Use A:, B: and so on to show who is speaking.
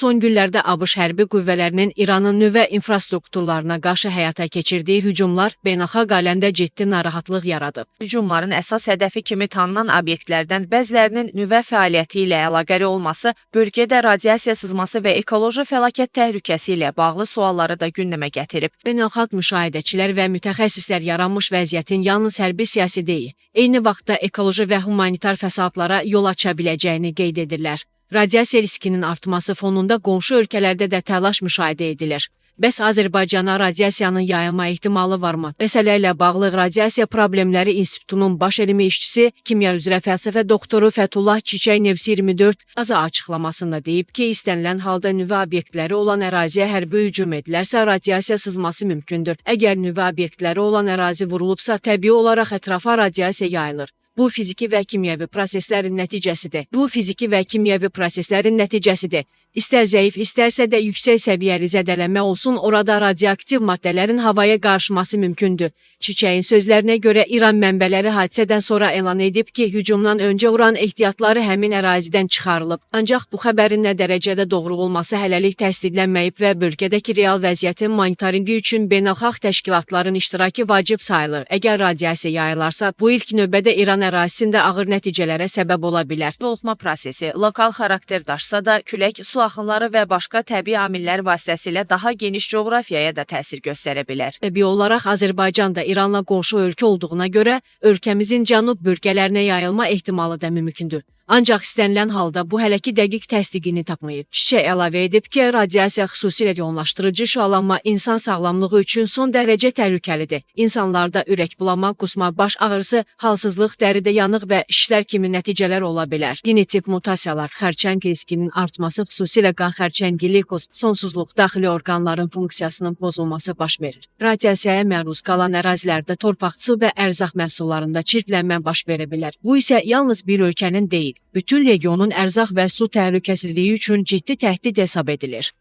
A: Son günlərdə ABŞ hərbi qüvvələrinin İranın nüvə infrastrukturlarına qarşı həyata keçirdiyi hücumlar beynəlxalq aləmdə ciddi narahatlıq yaradıb. Hücumların əsas hədəfi kimi tanınan obyektlərdən bəzilərinin nüvə fəaliyyəti ilə əlaqəli olması, bölgədə radiasiya sızması və ekoloji fəlakət təhlükəsi ilə bağlı sualları da gündəmə gətirib. Beynəlxalq müşahidəçilər və mütəxəssislər yaranmış vəziyyətin yalnız hərbi siyasi deyil, eyni vaxtda ekoloji və humanitar fəsadlara yol aça biləcəyini qeyd edirlər. Radiasiya riskinin artması fonunda qonşu ölkələrdə də təlaş müşahidə edilir. Bəs Azərbaycana radiasiyanın yayılma ehtimalı varmı? Məsələ ilə bağlı Radiasiya Problemləri İnstitutunun baş elmi işçisi, kimya üzrə fəlsəfə doktoru Fəthullah Çiçək Nevsi 24 AZA açıqlamasında deyib ki, istənilən halda nüvə obyektləri olan əraziyə hərbi hücum edilərsə, radiasiya sızması mümkündür. Əgər nüvə obyektləri olan ərazi vurulubsa, təbii olaraq ətrafa radiasiya yayılır. Bu fiziki və kimyəvi proseslərin nəticəsidir. İstər zəif, istərsə də yüksək səviyyəli zədələnmə olsun, orada radioaktiv maddələrin havaya qarışması mümkündür. Çiçəyin sözlərinə görə İran mənbələri hadisədən sonra elan edib ki, hücumdan öncə uran ehtiyatları həmin ərazidən çıxarılıb. Ancaq bu xəbərin nə dərəcədə doğru olması hələlik təsdiqlənməyib və bölgədəki real vəziyyətin monitorinqi üçün beynəlxalq təşkilatların iştirakı vacib sayılır. Əgər radiasiya yayılarsa, bu ilk növbədə İran ərazisində ağır nəticələrə səbəb ola bilər. Yoluxma prosesi lokal xarakter daşsa da, külək, su axınları və başqa təbii amillər vasitəsilə daha geniş coğrafiyaya da təsir göstərə bilər. Təbii olaraq Azərbaycan da İranla qonşu ölkə olduğuna görə ölkəmizin cənub bölgələrinə yayılma ehtimalı da mümkündür. Ancaq istənilən halda bu hələ ki dəqiq təsdiqini tapmayıb. Çiçək əlavə edib ki, radiasiya xüsusilə yoğunlaşdırıcı şüalanma insan sağlamlığı üçün son dərəcə təhlükəlidir. İnsanlarda ürək bulama, qusma, baş ağrısı, halsızlıq, dəridə yanıq və şişlər kimi nəticələr ola bilər. Genetik mutasiyalar, xərçəng riskinin artması, xüsusilə qan xərçəngi, leykoz, sonsuzluq, daxili orqanların funksiyasının pozulması baş verir. Radiasiyaya məruz qalan ərazilərdə torpaq, su və ərzaq məhsullarında çirklənmə baş verə bilər. Bu isə yalnız bir ölkənin deyil, bütün regionun ərzaq və su təhlükəsizliyi üçün ciddi təhdid hesab edilir.